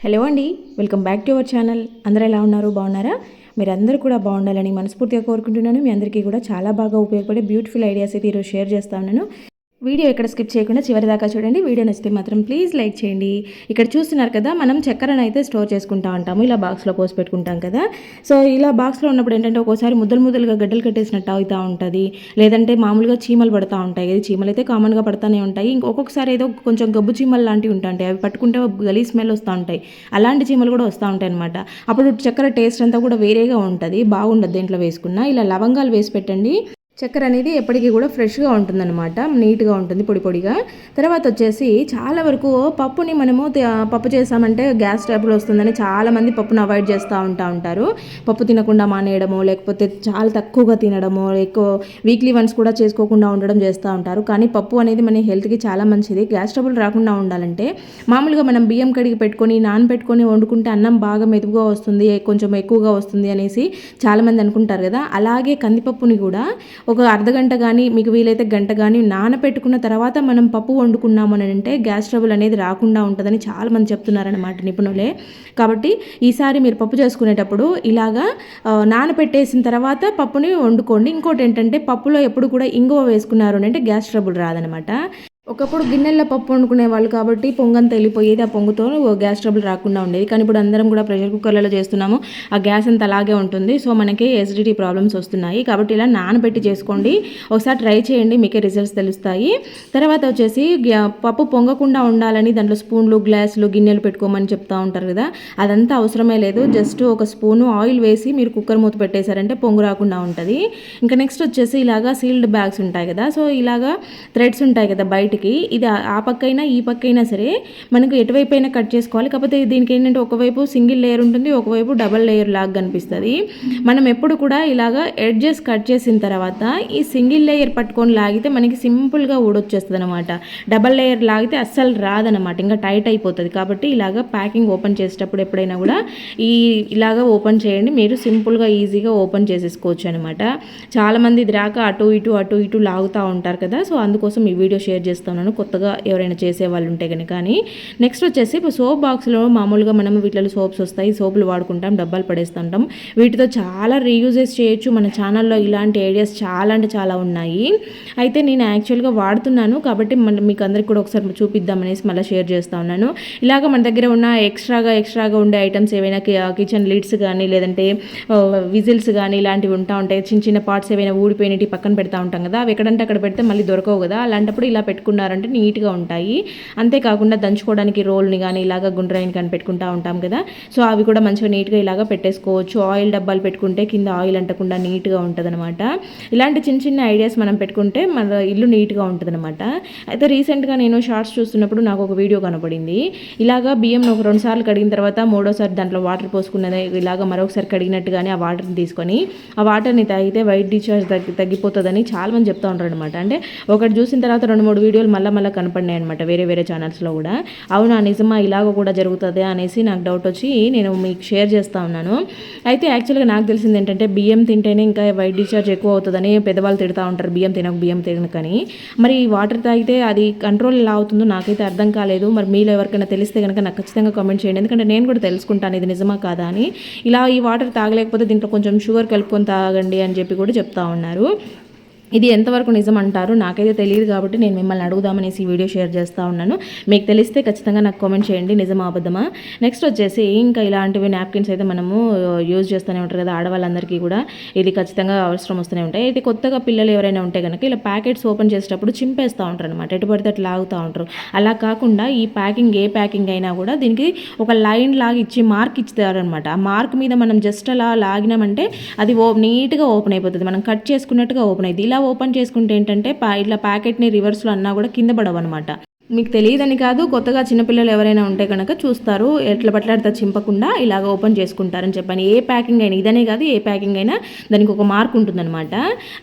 Hello అండి, welcome back to our channel. అందరూ ఎలా ఉన్నారు? బాగున్నారా? మీరందరూ కూడా బాగుండాలని మనస్ఫూర్తిగా కోరుకుంటున్నాను. మీ అందరికీ కూడా చాలా బాగా ఉపయోగపడే బ్యూటిఫుల్ ఐడియాస్ అయితే ఈరోజు షేర్ చేస్తా ఉన్నాను. వీడియో ఎక్కడ స్కిప్ చేయకుండా చివరి దాకా చూడండి. వీడియో నచ్చితే మాత్రం ప్లీజ్ లైక్ చేయండి. ఇక్కడ చూస్తున్నారు కదా, మనం చక్కెరను అయితే స్టోర్ చేసుకుంటా ఉంటాము. ఇలా బాక్స్లో పోసి పెట్టుకుంటాం కదా. సో ఇలా బాక్స్లో ఉన్నప్పుడు ఏంటంటే ఒక్కోసారి ముద్దలుగా గడ్డలు కట్టేసినట్టు అవుతూ ఉంటుంది, లేదంటే మామూలుగా చీమలు పడుతూ ఉంటాయి. చీమలు అయితే కామన్గా పడుతూనే ఉంటాయి. ఒక్కొక్కసారి ఏదో కొంచెం గబ్బు చీమలు లాంటివి ఉంటాయి, అవి పట్టుకుంటే గలీజ్ స్మెల్ వస్తూ ఉంటాయి. అలాంటి చీమలు కూడా వస్తూ ఉంటాయి అనమాట. అప్పుడు చక్కెర టేస్ట్ అంతా కూడా వేరేగా ఉంటుంది, బాగుండదు దేంట్లో వేసుకున్నా. ఇలా లవంగాలు వేసి పెట్టండి. చక్కెర అనేది ఎప్పటికీ కూడా ఫ్రెష్గా ఉంటుందన్నమాట, నీట్గా ఉంటుంది, పొడి పొడిగా. తర్వాత వచ్చేసి చాలా వరకు పప్పుని మనము పప్పు చేసామంటే గ్యాస్ ట్రబుల్ వస్తుందని చాలామంది పప్పును అవాయిడ్ చేస్తూ ఉంటారు. పప్పు తినకుండా మానేయడము, లేకపోతే చాలా తక్కువగా తినడము, ఎక్కువ వీక్లీ వన్స్ కూడా చేసుకోకుండా ఉండడం చేస్తూ ఉంటారు. కానీ పప్పు అనేది మన హెల్త్కి చాలా మంచిది. గ్యాస్ ట్రబుల్ రాకుండా ఉండాలంటే మామూలుగా మనం బియ్యం కడిగి పెట్టుకొని నానబెట్టుకొని వండుకుంటే అన్నం బాగా మెతుకుగా వస్తుంది, కొంచెం ఎక్కువగా వస్తుంది అనేసి చాలామంది అనుకుంటారు కదా. అలాగే కందిపప్పుని కూడా ఒక అర్ధగంట కానీ మీకు వీలైతే గంట కానీ నానపెట్టుకున్న తర్వాత మనం పప్పు వండుకున్నాము అని అంటే గ్యాస్ ట్రబుల్ అనేది రాకుండా ఉంటుందని చాలామంది చెప్తున్నారన్నమాట నిపుణులే. కాబట్టి ఈసారి మీరు పప్పు చేసుకునేటప్పుడు ఇలాగా నానపెట్టేసిన తర్వాత పప్పుని వండుకోండి. ఇంకోటి ఏంటంటే పప్పులో ఎప్పుడు కూడా ఇంగువ వేసుకున్నారు అంటే గ్యాస్ ట్రబుల్ రాదనమాట. ఒకప్పుడు గిన్నెల్లో పప్పు వండుకునే వాళ్ళు కాబట్టి పొంగంత వెళ్ళిపోయేది, ఆ పొంగుతో గ్యాస్ ట్రబుల్ రాకుండా ఉండేది. కానీ ఇప్పుడు అందరం కూడా ప్రెషర్ కుక్కర్లలో చేస్తున్నాము, ఆ గ్యాస్ అంత అలాగే ఉంటుంది. సో మనకి ఎసిడిటీ ప్రాబ్లమ్స్ వస్తున్నాయి. కాబట్టి ఇలా నానబెట్టి చేసుకోండి, ఒకసారి ట్రై చేయండి, మీకే రిజల్ట్స్ తెలుస్తాయి. తర్వాత వచ్చేసి పప్పు పొంగకుండా ఉండాలని దాంట్లో స్పూన్లు, గ్లాసులు, గిన్నెలు పెట్టుకోమని చెప్తా ఉంటారు కదా, అదంతా అవసరమే లేదు. జస్ట్ ఒక స్పూను ఆయిల్ వేసి మీరు కుక్కర్ మూత పెట్టేశారంటే పొంగు రాకుండా ఉంటుంది. ఇంకా నెక్స్ట్ వచ్చేసి ఇలాగా సీల్డ్ బ్యాగ్స్ ఉంటాయి కదా, సో ఇలాగా థ్రెడ్స్ ఉంటాయి కదా బయట, ఇది ఆ పక్కైనా ఈ పక్కైనా సరే మనకు ఎటువైపు అయినా కట్ చేసుకోవాలి. కాకపోతే దీనికి ఏంటంటే ఒకవైపు సింగిల్ లేయర్ ఉంటుంది, ఒకవైపు డబల్ లేయర్ లాగా కనిపిస్తుంది. మనం ఎప్పుడు కూడా ఇలాగా ఎడ్జెస్ కట్ చేసిన తర్వాత ఈ సింగిల్ లేయర్ పట్టుకొని లాగితే మనకి సింపుల్గా ఊడొచ్చేస్తుంది అనమాట. డబల్ లేయర్ లాగితే అస్సలు రాదనమాట, ఇంకా టైట్ అయిపోతుంది. కాబట్టి ఇలాగా ప్యాకింగ్ ఓపెన్ చేసేటప్పుడు ఎప్పుడైనా కూడా ఇలాగా ఓపెన్ చేయండి, మీరు సింపుల్గా ఈజీగా ఓపెన్ చేసేసుకోవచ్చు అనమాట. చాలామంది ఇది రాక అటు ఇటు లాగుతూ ఉంటారు కదా, సో అందుకోసం ఈ వీడియో షేర్ చేస్తాను కొత్తగా ఎవరైనా చేసే వాళ్ళు ఉంటే కనుక. కానీ నెక్స్ట్ వచ్చేసి ఇప్పుడు సోప్ బాక్స్లో మామూలుగా మనం వీటిలో సోప్స్ వస్తాయి, సోపులు వాడుకుంటాం, డబ్బాలు పడేస్తుంటాం. వీటితో చాలా రీయూజెస్ చేయొచ్చు. మన ఛానల్లో ఇలాంటి ఐడియాస్ చాలా అంటే చాలా ఉన్నాయి. అయితే నేను యాక్చువల్గా వాడుతున్నాను కాబట్టి మీకు అందరికి కూడా ఒకసారి చూపిద్దామనేసి మళ్ళీ షేర్ చేస్తూ ఉన్నాను. ఇలాగ మన దగ్గర ఉన్న ఎక్స్ట్రాగా ఉండే ఐటమ్స్ ఏవైనా కిచెన్ లిడ్స్ కానీ లేదంటే విజిల్స్ కానీ ఇలాంటివి ఉంటాయి. చిన్న పార్ట్స్ ఏవైనా ఊడిపోయినవి పక్కన పెడతా ఉంటాం కదా, అవి ఎక్కడంటే అక్కడ పెడితే మళ్ళీ దొరకవు కదా. అలాంటప్పుడు ఇలా పెట్టుకున్నారంటే నీట్గా ఉంటాయి. అంతేకాకుండా దంచుకోవడానికి రోల్ని కానీ ఇలాగ గుండ్రాయిని కానీ పెట్టుకుంటూ ఉంటాం కదా, సో అవి కూడా మంచిగా నీట్గా ఇలాగ పెట్టేసుకోవచ్చు. ఆయిల్ డబ్బాలు పెట్టుకుంటే కింద ఆయిల్ అంటకుండా నీట్గా ఉంటుంది అనమాట. ఇలాంటి చిన్న ఐడియాస్ మనం పెట్టుకుంటే మన ఇల్లు నీట్గా ఉంటుంది అనమాట. అయితే రీసెంట్గా నేను షార్ట్స్ చూస్తున్నప్పుడు నాకు ఒక వీడియో కనపడింది. ఇలాగ బియ్యం ఒక 2 సార్లు కడిగిన తర్వాత 3వ సారి దాంట్లో వాటర్ పోసుకున్నది ఇలాగ మరొకసారి కడిగినట్టుగానే ఆ వాటర్ని తీసుకొని ఆ వాటర్ని తాగితే వైట్ డిశ్చార్జ్ తగ్గిపోతుందని చాలామంది చెప్తూ ఉంటారు అనమాట. అంటే ఒకటి చూసిన తర్వాత 2-3 వీడియోలు మళ్ళీ కనపడినాయి అనమాట వేరే ఛానల్స్లో కూడా. అవునా నిజమా ఇలాగ కూడా జరుగుతుంది అనేసి నాకు డౌట్ వచ్చి నేను మీకు షేర్ చేస్తూ ఉన్నాను. అయితే యాక్చువల్గా నాకు తెలిసింది ఏంటంటే బియ్యం తింటేనే ఇంకా వైట్ డిశ్చార్జ్ ఎక్కువ అవుతుందని పెద్దవాళ్ళు తిడుతూ ఉంటారు, బియ్యం తినకని. మరి వాటర్ తాగితే అది కంట్రోల్ ఎలా అవుతుందో నాకైతే అర్థం కాలేదు. మరి మీలో ఎవరికైనా తెలిస్తే కనుక నాకు ఖచ్చితంగా కామెంట్ చేయండి, ఎందుకంటే నేను కూడా తెలుసుకుంటాను ఇది నిజమా కాదా అని. ఇలా ఈ వాటర్ తాగలేకపోతే దీంట్లో కొంచెం షుగర్ కలుపుకొని తాగండి అని చెప్పి కూడా చెప్తా ఉన్నారు. ఇది ఎంతవరకు నిజం అంటారు నాకైతే తెలియదు, కాబట్టి నేను మిమ్మల్ని అడుగుదామనేసి ఈ వీడియో షేర్ చేస్తూ ఉన్నాను. మీకు తెలిస్తే ఖచ్చితంగా నాకు కామెంట్ చేయండి, నిజమా అబద్ధమా. నెక్స్ట్ వచ్చేసి ఇంకా ఇలాంటివి నాప్కిన్స్ అయితే మనము యూజ్ చేస్తూనే ఉంటారు కదా, ఆడవాళ్ళందరికీ కూడా ఇది ఖచ్చితంగా అవసరం వస్తూనే ఉంటాయి. అయితే కొత్తగా పిల్లలు ఎవరైనా ఉంటే కనుక ఇలా ప్యాకెట్స్ ఓపెన్ చేసేటప్పుడు చింపేస్తూ ఉంటారు అనమాట, ఎటు పడితే అట్లా లాగుతూ ఉంటారు. అలా కాకుండా ఈ ఏ ప్యాకింగ్ అయినా కూడా దీనికి ఒక లైన్ లాగా ఇచ్చి మార్క్ ఇస్తారనమాట. ఆ మార్క్ మీద మనం జస్ట్ అలా లాగినామంటే అది నీట్గా ఓపెన్ అయిపోతుంది, మనం కట్ చేసుకున్నట్టుగా ఓపెన్ అవుతుంది. ఇలా ఓపెన్ చేసుకుంటే ఏంటంటే ఇట్లా ప్యాకెట్ని రివర్స్లో అన్నా కూడా కింద పడవు అనమాట. మీకు తెలియదని కాదు, కొత్తగా చిన్నపిల్లలు ఎవరైనా ఉంటే కనుక చూస్తారు, ఎట్లా పట్లాడితే చింపకుండా ఇలాగ ఓపెన్ చేసుకుంటారని చెప్పాను. ఏ ప్యాకింగ్ అయినా ఇదనే కాదు, ఏ ప్యాకింగ్ అయినా దానికి ఒక మార్క్ ఉంటుందన్నమాట.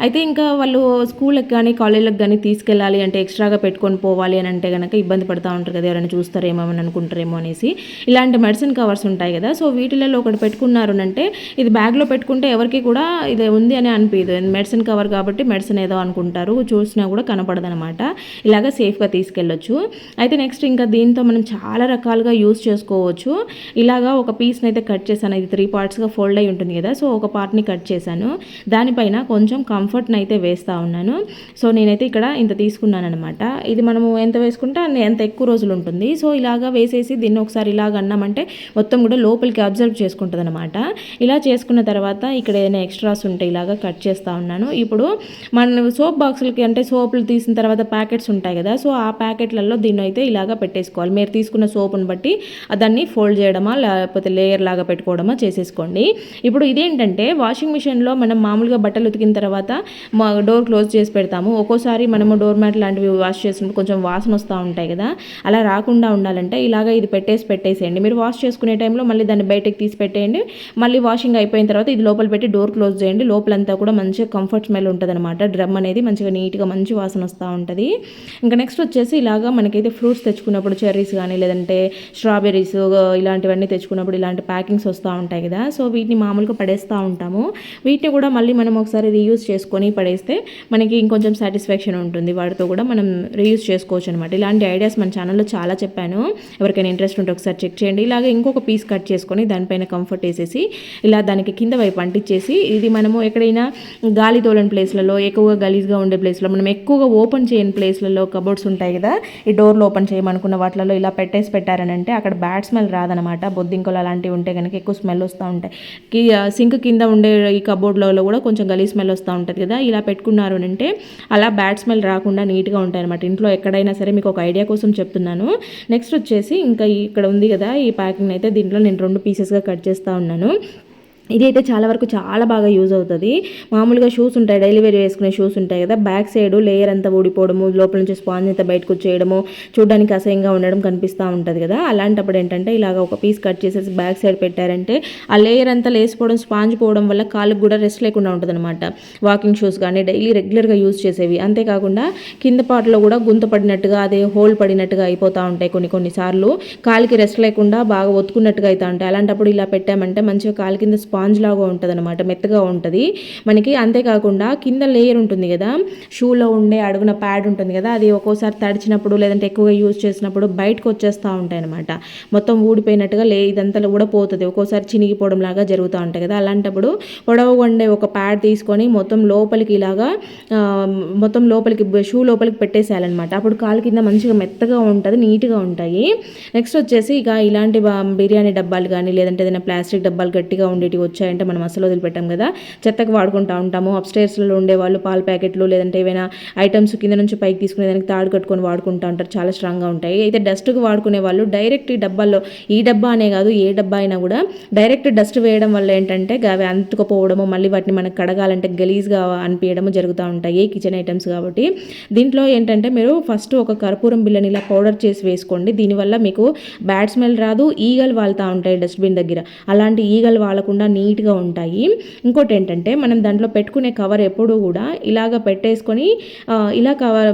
అయితే ఇంకా వాళ్ళు స్కూళ్ళకి కానీ కాలేజీలకు కానీ తీసుకెళ్ళాలి అంటే ఎక్స్ట్రాగా పెట్టుకొని పోవాలి అని అంటే కనుక ఇబ్బంది పడుతూ ఉంటారు కదా, ఎవరైనా చూస్తారేమో అని అనుకుంటారేమో అనేసి ఇలాంటి మెడిసిన్ కవర్స్ ఉంటాయి కదా, సో వీటిలలో ఒకటి పెట్టుకున్నారు అంటే ఇది బ్యాగ్లో పెట్టుకుంటే ఎవరికి కూడా ఇది ఉంది అని అనిపించదు. మెడిసిన్ కవర్ కాబట్టి మెడిసిన్ ఏదో అనుకుంటారు, చూసినా కూడా కనపడదనమాట. ఇలాగ సేఫ్గా తీసుకెళ్ళొచ్చు. చేసుకోవచ్చు. అయితే నెక్స్ట్ ఇంకా దీంతో మనం చాలా రకాలుగా యూస్ చేసుకోవచ్చు. ఇలాగా ఒక పీస్ని అయితే కట్ చేశాను, ఇది 3 పార్ట్స్గా ఫోల్డ్ అయి ఉంటుంది కదా, సో ఒక పార్ట్ని కట్ చేశాను, దానిపైన కొంచెం కంఫర్ట్ని అయితే వేస్తూ ఉన్నాను. సో నేనైతే ఇక్కడ ఇంత తీసుకున్నాను అనమాట. ఇది మనము ఎంత వేసుకుంటే అంత ఎక్కువ రోజులు ఉంటుంది. సో ఇలాగా వేసేసి దీన్ని ఒకసారి ఇలాగ అన్నామంటే మొత్తం కూడా లోపలికి అబ్జర్వ్ చేసుకుంటుంది అనమాట. ఇలా చేసుకున్న తర్వాత ఇక్కడ ఏదైనా ఎక్స్ట్రాస్ ఉంటే ఇలాగా కట్ చేస్తూ ఉన్నాను. ఇప్పుడు మన సోప్ బాక్సులకి అంటే సోపులు తీసిన తర్వాత ప్యాకెట్స్ ఉంటాయి కదా, సో ఆ ప్యాకెట్లలో దీన్ని అయితే ఇలాగా పెట్టేసుకోవాలి. మీరు తీసుకున్న సోపును బట్టి దాన్ని ఫోల్డ్ చేయడమా లేకపోతే లేయర్ లాగా పెట్టుకోవడమా చేసేసుకోండి. ఇప్పుడు ఇదేంటంటే వాషింగ్ మిషన్లో మనం మామూలుగా బట్టలు ఉతికిన తర్వాత డోర్ క్లోజ్ చేసి పెడతాము. ఒక్కోసారి మనము డోర్ మ్యాట్ లాంటివి వాష్ చేసినప్పుడు కొంచెం వాసన వస్తూ ఉంటాయి కదా, అలా రాకుండా ఉండాలంటే ఇలాగ ఇది పెట్టేసేయండి. మీరు వాష్ చేసుకునే టైంలో మళ్ళీ దాన్ని బయటకు తీసి పెట్టేయండి. మళ్ళీ వాషింగ్ అయిపోయిన తర్వాత ఇది లోపల పెట్టి డోర్ క్లోజ్ చేయండి. లోపలంతా కూడా మంచిగా కంఫర్ట్ స్మెల్ ఉంటుంది అనమాట. డ్రమ్ అనేది మంచిగా నీట్గా మంచి వాసన వస్తూ ఉంటుంది. ఇంకా నెక్స్ట్ వచ్చేసి ఇలాగా మనకైతే ఫ్రూట్స్ తెచ్చుకున్నప్పుడు చెర్రీస్ కానీ లేదంటే స్ట్రాబెర్రీస్ ఇలాంటివన్నీ తెచ్చుకున్నప్పుడు ఇలాంటి ప్యాకింగ్స్ వస్తూ ఉంటాయి కదా, సో వీటిని మామూలుగా పడేస్తూ ఉంటాము. వీటిని కూడా మళ్ళీ మనం ఒకసారి రీయూజ్ చేసుకొని పడేస్తే మనకి ఇంకొంచెం సాటిస్ఫాక్షన్ ఉంటుంది. వాటితో కూడా మనం రీయూజ్ చేసుకోవచ్చు అనమాట. ఇలాంటి ఐడియాస్ మన ఛానల్లో చాలా చెప్పాను, ఎవరికైనా ఇంట్రెస్ట్ ఉంటే ఒకసారి చెక్ చేయండి. ఇలాగ ఇంకొక పీస్ కట్ చేసుకొని దానిపైన కంఫర్ట్ వేసేసి ఇలా దానికి కింద వైపు అంటించేసి, ఇది మనము ఎక్కడైనా గాలి తోలని ప్లేస్లలో, ఎక్కువగా గలీజ్గా ఉండే ప్లేస్లో, మనం ఎక్కువగా ఓపెన్ చేయని ప్లేస్లలో కబోర్డ్స్ ఉంటాయి కదా, ఈ డోర్లు ఓపెన్ చేయమనుకున్న వాటిలలో ఇలా పెట్టారనంటే అక్కడ బ్యాడ్ స్మెల్ రాదనమాట. బొద్దింకలు అలాంటివి ఉంటే కనుక ఎక్కువ స్మెల్ వస్తూ ఉంటాయి. సింక్ కింద ఉండే ఈ కబోర్డ్లలో కూడా కొంచెం గలీజ్ స్మెల్ వస్తూ ఉంటుంది కదా, ఇలా పెట్టుకున్నారు అంటే అలా బ్యాడ్ స్మెల్ రాకుండా నీట్గా ఉంటాయి అనమాట. ఇంట్లో ఎక్కడైనా సరే మీకు ఒక ఐడియా కోసం చెప్తున్నాను. నెక్స్ట్ వచ్చేసి ఇంకా ఇక్కడ ఉంది కదా ఈ ప్యాకింగ్ అయితే, దీంట్లో నేను 2 పీసెస్గా కట్ చేస్తూ ఉన్నాను. ఇదైతే చాలా వరకు చాలా బాగా యూజ్ అవుతుంది. మామూలుగా షూస్ ఉంటాయి, డైలీ వేర్ వేసుకునే షూస్ ఉంటాయి కదా, బ్యాక్ సైడ్ లేయర్ అంతా ఊడిపోవడము, లోపల నుంచి స్పాంజ్ అంతా బయటకు వచ్చేయడము, చూడడానికి అసహ్యంగా ఉండడం కనిపిస్తూ ఉంటుంది కదా, అలాంటప్పుడు ఏంటంటే ఇలాగ ఒక పీస్ కట్ చేసేసి బ్యాక్ సైడ్ పెట్టారంటే ఆ లేయర్ అంతా లేసిపోవడం, స్పాంజ్ పోవడం వల్ల కాళ్ళకు కూడా రెస్ట్ లేకుండా ఉంటుంది అనమాట. వాకింగ్ షూస్ కానీ డైలీ రెగ్యులర్గా యూజ్ చేసేవి. అంతేకాకుండా కింద పాటలో కూడా గుంత పడినట్టుగా, అదే హోల్ పడినట్టుగా అయిపోతూ ఉంటాయి కొన్నిసార్లు, కాలికి రెస్ట్ లేకుండా బాగా ఒత్తుకున్నట్టుగా అవుతూ ఉంటాయి. అలాంటప్పుడు ఇలా పెట్టామంటే మంచిగా కాలు కింద స్పాంజ్ లాగా ఉంటుంది అనమాట, మెత్తగా ఉంటుంది మనకి. అంతేకాకుండా కింద లేయర్ ఉంటుంది కదా, షూలో ఉండే అడుగున ప్యాడ్ ఉంటుంది కదా, అది ఒక్కోసారి తడిచినప్పుడు లేదంటే ఎక్కువగా యూజ్ చేసినప్పుడు బయటకు వచ్చేస్తూ ఉంటాయి అనమాట. మొత్తం ఊడిపోయినట్టుగా ఇదంతా కూడా పోతుంది, ఒక్కోసారి చినిగిపోవడం లాగా జరుగుతూ ఉంటాయి కదా. అలాంటప్పుడు పొడవుగా ఉండే ఒక ప్యాడ్ తీసుకొని మొత్తం లోపలికి ఇలాగా మొత్తం లోపలికి షూ లోపలికి పెట్టేసేయాలన్నమాట. అప్పుడు కాలు కింద మంచిగా మెత్తగా ఉంటుంది, నీట్గా ఉంటాయి. నెక్స్ట్ వచ్చేసి ఇక ఇలాంటి బిర్యానీ డబ్బాలు కానీ లేదంటే ఏదైనా ప్లాస్టిక్ డబ్బాలు గట్టిగా ఉండేటివి వచ్చాయంటే మనం అసలు వదిలిపెట్టాం కదా, చెత్తకు వాడుకుంటూ ఉంటాము. అప్స్టైర్స్లో ఉండేవాళ్ళు పాల ప్యాకెట్లు లేదంటే ఏవైనా ఐటమ్స్ కింద నుంచి పైకి తీసుకునే దానికి తాడు కట్టుకొని వాడుకుంటూ ఉంటారు, చాలా స్ట్రాంగ్గా ఉంటాయి. అయితే డస్ట్కి వాడుకునే వాళ్ళు డైరెక్ట్ ఈ డబ్బాల్లో, ఈ డబ్బా అనే కాదు ఏ డబ్బా అయినా కూడా డైరెక్ట్ డస్ట్ వేయడం వల్ల ఏంటంటే అవి అంటుకుపోవడము, మళ్ళీ వాటిని మనకు కడగాలంటే గలీజ్గా అనిపించడము జరుగుతూ ఉంటాయి కిచెన్ ఐటమ్స్ కాబట్టి. దీంట్లో ఏంటంటే మీరు ఫస్ట్ ఒక కర్పూరం బిళ్ళని ఇలా పౌడర్ చేసి వేసుకోండి. దీనివల్ల మీకు బ్యాడ్ స్మెల్ రాదు, ఈగలు వాళ్తూ ఉంటాయి డస్ట్బిన్ దగ్గర, అలాంటి ఈగలు వాలకుండా నీట్గా ఉంటాయి. ఇంకోటి ఏంటంటే మనం దాంట్లో పెట్టుకునే కవర్ ఎప్పుడూ కూడా ఇలాగ పెట్టేసుకొని ఇలా కవర్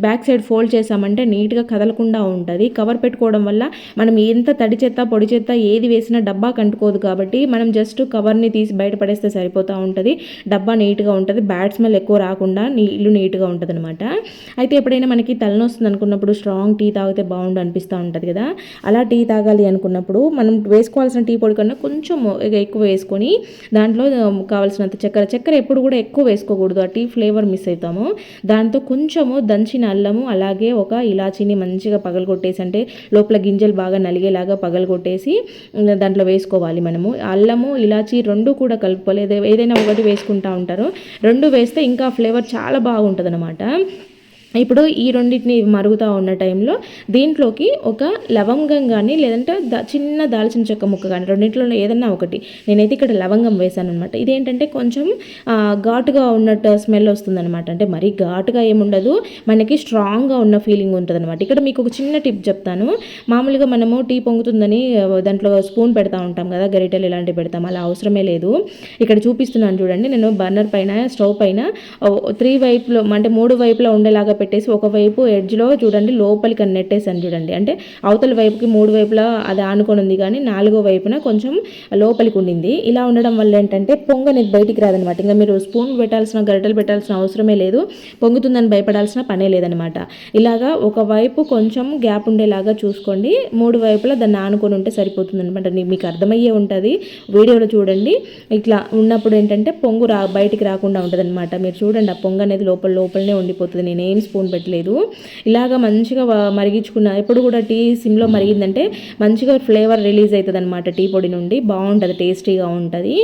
బ్యాక్ సైడ్ ఫోల్డ్ చేసామంటే నీట్గా కదలకుండా ఉంటుంది. కవర్ పెట్టుకోవడం వల్ల మనం ఎంత తడి చెత్త పొడి చెత్త ఏది వేసినా డబ్బా కంటుకోదు కాబట్టి మనం జస్ట్ కవర్ని తీసి బయట పడేస్తే సరిపోతూ ఉంటుంది. డబ్బా నీట్గా ఉంటుంది, బ్యాడ్ స్మెల్ ఎక్కువ రాకుండా ఇల్లు నీట్గా ఉంటుంది అనమాట. అయితే ఎప్పుడైనా మనకి తలనొస్తుంది అనుకున్నప్పుడు స్ట్రాంగ్ టీ తాగితే బాగుండు అనిపిస్తూ ఉంటుంది కదా, అలా టీ తాగాలి అనుకున్నప్పుడు మనం వేసుకోవాల్సిన టీ పొడి కన్నా కొంచెం ఎక్కువ వేసుకొని దాంట్లో కావాల్సినంత చక్కెర ఎప్పుడు కూడా ఎక్కువ వేసుకోకూడదు, ఆ టీ ఫ్లేవర్ మిస్ అవుతాము. దాంతో కొంచెము దంచిన అల్లము అలాగే ఒక ఇలాచీని మంచిగా పగలగొట్టేసి, అంటే లోపల గింజలు బాగా నలిగేలాగా పగలగొట్టేసి దాంట్లో వేసుకోవాలి. మనము అల్లము ఇలాచీ 2 కూడా కలుపుకోలేదు, ఏదైనా ఒకటి వేసుకుంటూ ఉంటారు, 2 వేస్తే ఇంకా ఫ్లేవర్ చాలా బాగుంటుంది అనమాట. ఇప్పుడు ఈ రెండింటిని మరుగుతూ ఉన్న టైంలో దీంట్లోకి ఒక లవంగం కానీ లేదంటే చిన్న దాల్చిన చెక్క ముక్క కానీ, రెండింటిలో ఏదన్నా ఒకటి, నేనైతే ఇక్కడ లవంగం వేసాను అనమాట. ఇదేంటంటే కొంచెం ఘాటుగా ఉన్నట్టు స్మెల్ వస్తుందన్నమాట, అంటే మరీ ఘాటుగా ఏముండదు, మనకి స్ట్రాంగ్గా ఉన్న ఫీలింగ్ ఉంటుంది అనమాట. ఇక్కడ మీకు ఒక చిన్న టిప్ చెప్తాను. మామూలుగా మనము టీ పొంగుతుందని దాంట్లో స్పూన్ పెడతా ఉంటాం కదా, గరిటెలు ఇలాంటివి పెడతాం, అలా అవసరమే లేదు. ఇక్కడ చూపిస్తున్నాను చూడండి, నేను బర్నర్ పైన స్టవ్ పైన 3 వైపులో అంటే 3 వైపులా ఉండేలాగా పెట్టేసి ఒకవైపు ఎడ్జ్లో చూడండి లోపలికి నెట్టేసాను చూడండి. అంటే అవతల వైపుకి 3 వైపులా అది ఆనుకొని ఉంది, కానీ 4వ వైపున కొంచెం లోపలికి ఉండింది. ఇలా ఉండడం వల్ల ఏంటంటే పొంగు అనేది బయటికి రాదనమాట. ఇంకా మీరు స్పూన్ పెట్టాల్సిన, గరిటెలు పెట్టాల్సిన అవసరమే లేదు, పొంగుతుందని భయపడాల్సిన పనే లేదనమాట. ఇలాగా ఒకవైపు కొంచెం గ్యాప్ ఉండేలాగా చూసుకోండి, 3 వైపులా దాన్ని ఆనుకొని ఉంటే సరిపోతుంది అనమాట. మీకు అర్థమయ్యే ఉంటుంది, వీడియోలో చూడండి. ఇట్లా ఉన్నప్పుడు ఏంటంటే పొంగు బయటికి రాకుండా ఉంటుంది అనమాట. మీరు చూడండి, ఆ పొంగు అనేది లోపలనే ఉండిపోతుంది. నేనేం స్పూన్ పెట్టలేదు. ఇలాగా మంచిగా మరిగించుకున్న, ఎప్పుడు కూడా టీ సిమ్లో మరిగిందంటే మంచిగా ఫ్లేవర్ రిలీజ్ అవుతుంది అనమాట టీ పొడి నుండి, బాగుంటుంది, టేస్టీగా ఉంటుంది.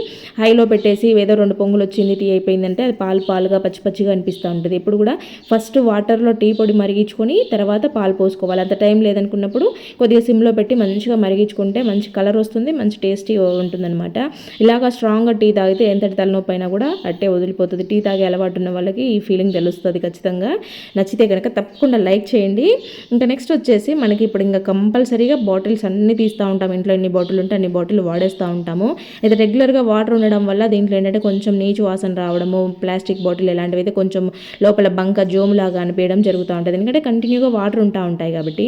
హైలో పెట్టేసి ఏదో 2 పొంగులు వచ్చింది, టీ అయిపోయిందంటే అది పాలుగా పచ్చిగా అనిపిస్తూ ఉంటుంది. ఎప్పుడు కూడా ఫస్ట్ వాటర్లో టీ పొడి మరిగించుకొని తర్వాత పాలు పోసుకోవాలి. అంత టైం లేదనుకున్నప్పుడు కొద్దిగా సిమ్లో పెట్టి మంచిగా మరిగించుకుంటే మంచి కలర్ వస్తుంది, మంచి టేస్టీ ఉంటుందన్నమాట. ఇలాగా స్ట్రాంగ్గా టీ తాగితే ఎంతటి తలనొప్పి అయినా కూడా అట్టే వదిలిపోతుంది. టీ తాగే అలవాటు ఉన్న వాళ్ళకి ఈ ఫీలింగ్ తెలుస్తుంది ఖచ్చితంగా. నచ్చితే కనుక తప్పకుండా లైక్ చేయండి. ఇంకా నెక్స్ట్ వచ్చేసి మనకి ఇప్పుడు ఇంకా కంపల్సరీగా బాటిల్స్ అన్నీ తీస్తూ ఉంటాం. ఇంట్లో ఎన్ని బాటిల్ ఉంటే అన్ని బాటిల్ వాడేస్తూ ఉంటాము. అయితే రెగ్యులర్గా వాటర్ ఉండడం వల్ల దీంట్లో ఏంటంటే కొంచెం నీచు వాసన రావడము, ప్లాస్టిక్ బాటిల్ ఇలాంటివి అయితే కొంచెం లోపల బంక జోములాగా అనిపించడం జరుగుతూ ఉంటుంది. ఎందుకంటే కంటిన్యూగా వాటర్ ఉంటాయి కాబట్టి.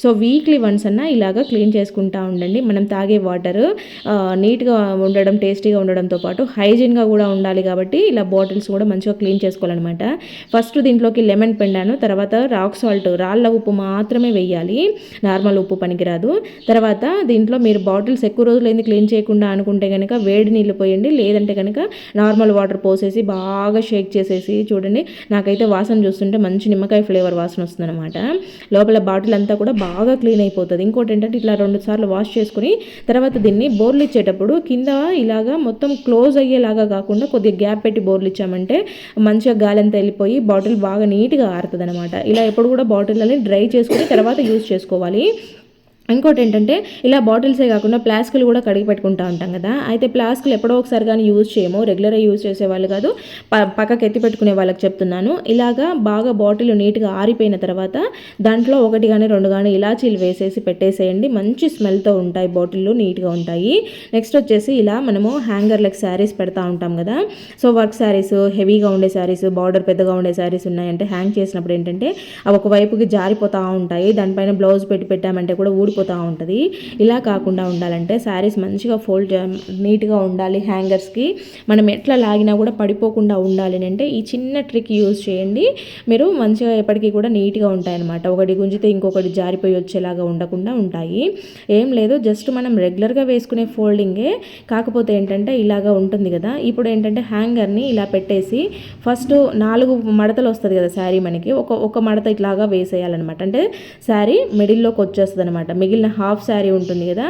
సో వీక్లీ వన్స్ అన్న ఇలాగా క్లీన్ చేసుకుంటూ ఉండండి. మనం తాగే వాటర్ నీట్గా ఉండడం, టేస్టీగా ఉండడంతో పాటు హైజీన్గా కూడా ఉండాలి కాబట్టి ఇలా బాటిల్స్ కూడా మంచిగా క్లీన్ చేసుకోవాలన్నమాట. ఫస్ట్ దీంట్లోకి లెమన్ పిండాను, తర్వాత రాక్ సాల్ట్, రాళ్ళ ఉప్పు మాత్రమే వేయాలి, నార్మల్ ఉప్పు పనికిరాదు. తర్వాత దీంట్లో మీరు బాటిల్స్ ఎక్కువ రోజులైంది క్లీన్ చేయకుండా అనుకుంటే కనుక వేడి నీళ్ళు పోయండి, లేదంటే కనుక నార్మల్ వాటర్ పోసేసి బాగా షేక్ చేసేసి చూడండి. నాకైతే వాసన చూస్తుంటే మంచి నిమ్మకాయ ఫ్లేవర్ వాసన వస్తుందన్నమాట. లోపల బాటిల్ అంతా కూడా బాగా క్లీన్ అయిపోతుంది. ఇంకోటి ఏంటంటే ఇట్లా 2 సార్లు వాష్ చేసుకుని తర్వాత దీన్ని బోర్లు ఇచ్చేటప్పుడు కింద ఇలాగా మొత్తం క్లోజ్ అయ్యేలాగా కాకుండా కొద్దిగా గ్యాప్ పెట్టి బోర్లు ఇచ్చామంటే మంచిగా గాలి అంతా వెళ్ళిపోయి బాటిల్ బాగా నీట్గా ఆరుతుంది అనమాట. ఇలా ఎప్పుడు కూడా బాటిల్ని డ్రై చేసుకుని తర్వాత యూజ్ చేసుకోవాలి. ఇంకోటి ఏంటంటే ఇలా బాటిల్సే కాకుండా ప్లాస్కులు కూడా కడిగి పెట్టుకుంటూ ఉంటాం కదా. అయితే ప్లాస్కులు ఎప్పుడో ఒకసారి కానీ యూజ్ చేయము, రెగ్యులర్గా యూజ్ చేసేవాళ్ళు కాదు, పక్కకి ఎత్తి పెట్టుకునే వాళ్ళకి చెప్తున్నాను. ఇలాగా బాగా బాటిల్ నీట్గా ఆరిపోయిన తర్వాత దాంట్లో 1 కానీ 2 కానీ ఇలాచీలు వేసేసి పెట్టేసేయండి. మంచి స్మెల్తో ఉంటాయి, బాటిల్లు నీట్గా ఉంటాయి. నెక్స్ట్ వచ్చేసి ఇలా మనము హ్యాంగర్లకు శారీస్ పెడతా ఉంటాం కదా. సో వర్క్ శారీస్, హెవీగా ఉండే శారీస్, బార్డర్ పెద్దగా ఉండే శారీస్ ఉన్నాయంటే హ్యాంగ్ చేసినప్పుడు ఏంటంటే అవి ఒకవైపుకి జారిపోతూ ఉంటాయి. దానిపైన బ్లౌజ్ పెట్టామంటే కూడా ఊడిపోతూ ఉంటుంది. ఇలా కాకుండా ఉండాలంటే శారీస్ మంచిగా ఫోల్డ్ నీట్గా ఉండాలి. హ్యాంగర్స్కి మనం ఎట్లా లాగినా కూడా పడిపోకుండా ఉండాలి అంటే ఈ చిన్న ట్రిక్ యూజ్ చేయండి. మీరు మంచిగా ఎప్పటికీ కూడా నీట్గా ఉంటాయన్నమాట. ఒకటి గుంజితే ఇంకొకటి జారిపోయి వచ్చేలాగా ఉండకుండా ఉంటాయి. ఏం లేదు, జస్ట్ మనం రెగ్యులర్గా వేసుకునే ఫోల్డింగే, కాకపోతే ఏంటంటే ఇలాగా ఉంటుంది కదా. ఇప్పుడు ఏంటంటే హ్యాంగర్ని ఇలా పెట్టేసి ఫస్ట్ 4 మడతలు వస్తుంది కదా శారీ, మనకి ఒక మడత ఇట్లాగా వేసేయాలన్నమాట. అంటే శారీ మిడిల్లోకి వచ్చేస్తుంది అనమాట. మిగిలిన హాఫ్ శారీ ఉంటుంది కదా,